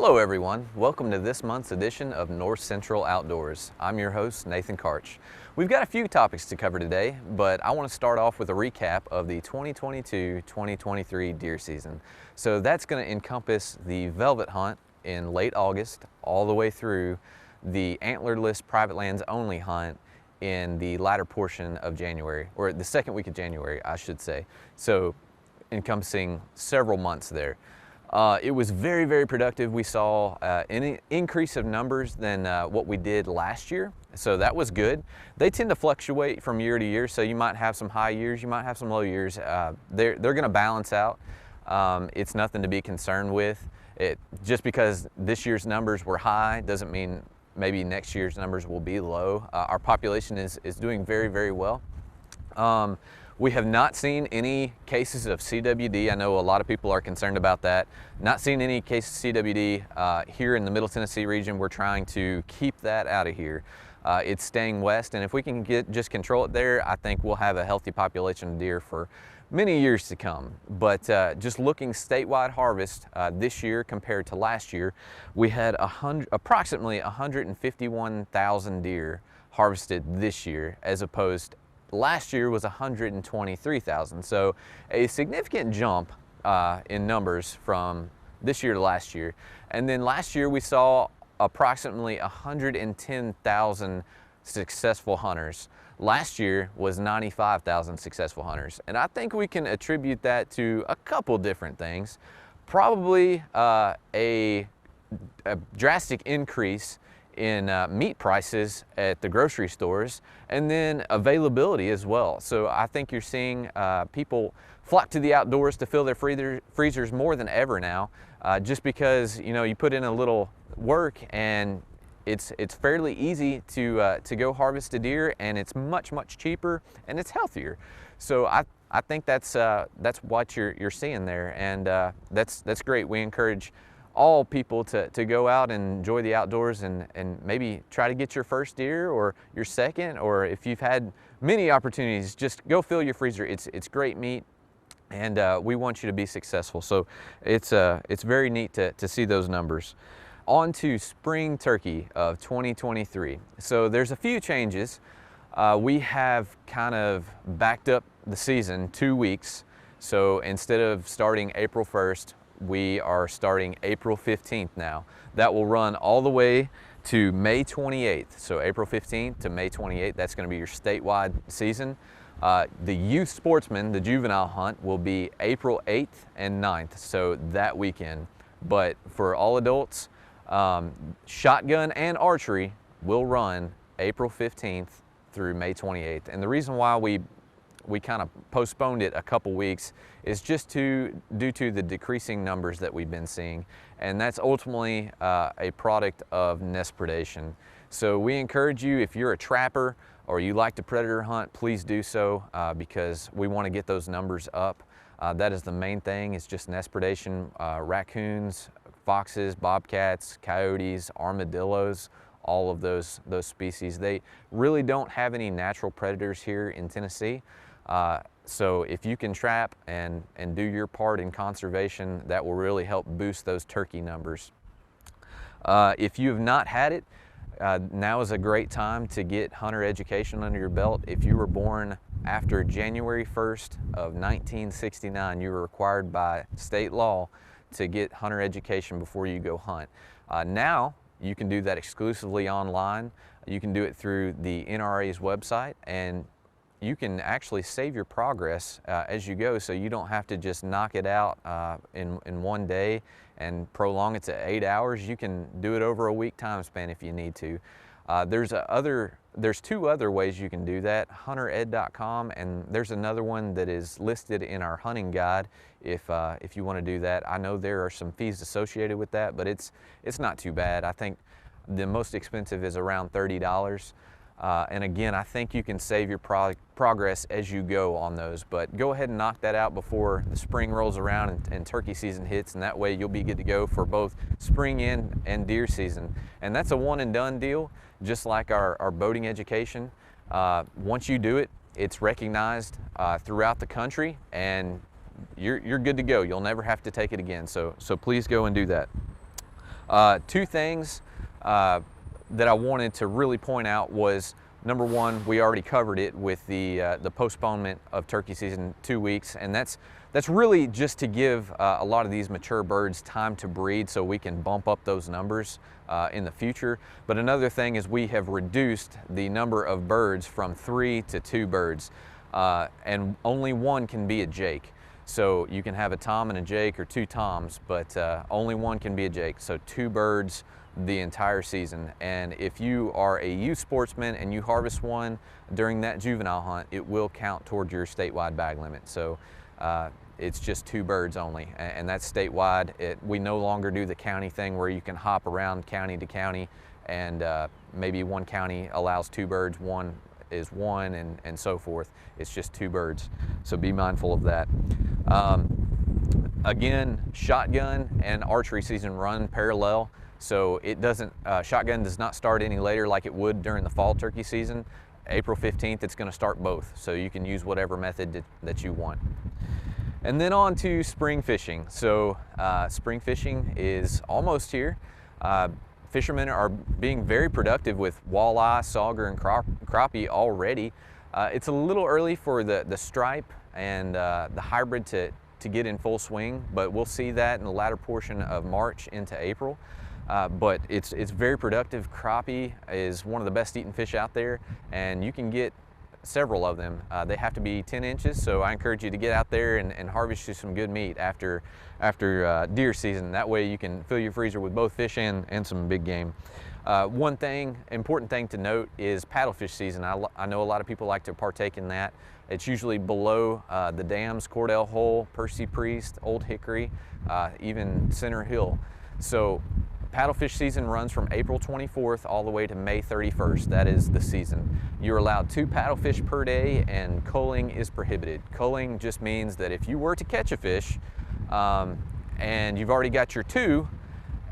Hello everyone, welcome to this month's edition of North Central Outdoors. I'm your host, Nathan Karch. We've got a few topics to cover today, but I want to start off with a recap of the 2022-2023 deer season. So that's going to encompass the velvet hunt in late August all the way through the antlerless private lands only hunt in the latter portion of January, or the second week of January, I should say. So encompassing several months there. It was very, very productive. We saw an increase of numbers than what we did last year, so that was good. They tend to fluctuate from year to year, so you might have some high years, you might have some low years. They're going to balance out. It's nothing to be concerned with. Just because this year's numbers were high doesn't mean maybe next year's numbers will be low. Our population is doing very, very well. We have not seen any cases of CWD. I know a lot of people are concerned about that. Not seen any cases of CWD here in the Middle Tennessee region. We're trying to keep that out of here. It's staying west, and if we can just control it there, I think we'll have a healthy population of deer for many years to come. But just looking statewide harvest this year compared to last year, we had approximately 151,000 deer harvested this year, as opposed last year was 123,000. So a significant jump in numbers from this year to last year. And then last year we saw approximately 110,000 successful hunters. Last year was 95,000 successful hunters. And I think we can attribute that to a couple different things. Probably a drastic increase in meat prices at the grocery stores, and then availability as well. So I think you're seeing people flock to the outdoors to fill their freezers more than ever now, just because you put in a little work and it's fairly easy to go harvest a deer, and it's much cheaper and it's healthier. So I think that's what you're seeing there, and that's great. We encourage all people to go out and enjoy the outdoors and maybe try to get your first deer or your second, or if you've had many opportunities, just go fill your freezer. It's great meat, and we want you to be successful. So it's very neat to see those numbers. On to spring turkey of 2023. So there's a few changes. We have kind of backed up the season 2 weeks. So instead of starting April 1st, we are starting April 15th now. That will run all the way to May 28th. So April 15th to May 28th, that's going to be your statewide season. The youth sportsman, the juvenile hunt, will be April 8th and 9th, so that weekend. But for all adults, shotgun and archery will run April 15th through May 28th. And the reason why we kind of postponed it a couple weeks is just due to the decreasing numbers that we've been seeing, and that's ultimately a product of nest predation. So we encourage you, if you're a trapper or you like to predator hunt, please do so, because we want to get those numbers up. That is the main thing, is just nest predation. Raccoons, foxes, bobcats, coyotes, armadillos, all of those species. They really don't have any natural predators here in Tennessee. So if you can trap and do your part in conservation, that will really help boost those turkey numbers. If you have not had it, now is a great time to get hunter education under your belt. If you were born after January 1st of 1969, you were required by state law to get hunter education before you go hunt. Now you can do that exclusively online. You can do it through the NRA's website, and you can actually save your progress as you go, so you don't have to just knock it out in one day and prolong it to 8 hours. You can do it over a week time span if you need to. There's two other ways you can do that, huntered.com, and there's another one that is listed in our hunting guide if you want to do that. I know there are some fees associated with that, but it's not too bad. I think the most expensive is around $30. And again, I think you can save your progress as you go on those, but go ahead and knock that out before the spring rolls around and turkey season hits, and that way you'll be good to go for both spring and deer season. And that's a one and done deal, just like our boating education. Once you do it, it's recognized throughout the country, and you're good to go. You'll never have to take it again, so please go and do that. Two things that I wanted to really point out was, number one, we already covered it with the postponement of turkey season 2 weeks, and that's really just to give a lot of these mature birds time to breed so we can bump up those numbers in the future. But another thing is we have reduced the number of birds from 3 to 2 birds, and only one can be a Jake. So you can have a Tom and a Jake, or 2 Toms, but only one can be a Jake. So 2 birds the entire season. And if you are a youth sportsman and you harvest one during that juvenile hunt, it will count toward your statewide bag limit. So it's just 2 birds only, and that's statewide. We no longer do the county thing where you can hop around county to county, and maybe one county allows 2 birds, one is 1, and so forth. It's just 2 birds, so be mindful of that. Again, shotgun and archery season run parallel, so it doesn't, shotgun does not start any later like it would during the fall turkey season. April 15th, it's going to start both, so you can use whatever method that you want. And then on to spring fishing. So spring fishing is almost here. Fishermen are being very productive with walleye, sauger, and crappie already. It's a little early for the stripe and the hybrid to get in full swing, but we'll see that in the latter portion of March into April. But it's very productive. Crappie is one of the best eating fish out there, and you can get several of them. They have to be 10 inches, so I encourage you to get out there and harvest you some good meat after deer season. That way you can fill your freezer with both fish and some big game. One important thing to note is paddlefish season. I know a lot of people like to partake in that. It's usually below the dams, Cordell Hole, Percy Priest, Old Hickory, even Center Hill. So paddlefish season runs from April 24th all the way to May 31st. That is the season. You're allowed 2 paddlefish per day, and culling is prohibited. Culling just means that if you were to catch a fish and you've already got your 2,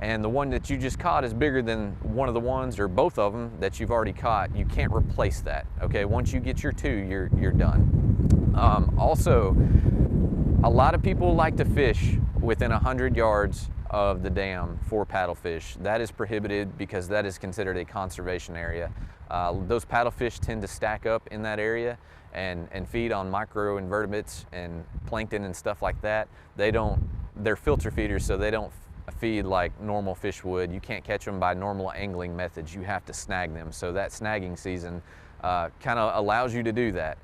and the one that you just caught is bigger than one of the ones or both of them that you've already caught, you can't replace that. Okay, once you get your 2, you're done. Also, a lot of people like to fish within 100 yards of the dam for paddlefish. That is prohibited because that is considered a conservation area. Those paddlefish tend to stack up in that area and feed on microinvertebrates and plankton and stuff like that. They're filter feeders, so they don't feed like normal fish would. You can't catch them by normal angling methods. You have to snag them. So that snagging season kind of allows you to do that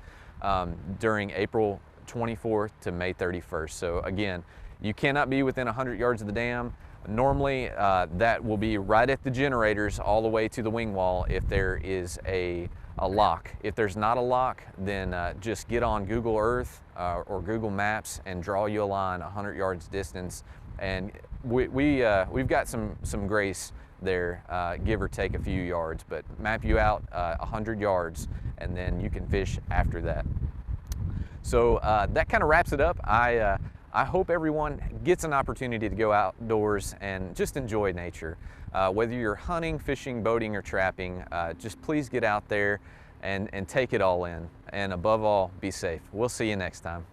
during April 24th to May 31st. So again, you cannot be within 100 yards of the dam. Normally, that will be right at the generators all the way to the wing wall if there is a lock. If there's not a lock, then just get on Google Earth or Google Maps and draw you a line 100 yards distance. And we've got some grace there, give or take a few yards, but map you out 100 yards, and then you can fish after that. So that kind of wraps it up. I hope everyone gets an opportunity to go outdoors and just enjoy nature. Whether you're hunting, fishing, boating, or trapping, just please get out there and take it all in. And above all, be safe. We'll see you next time.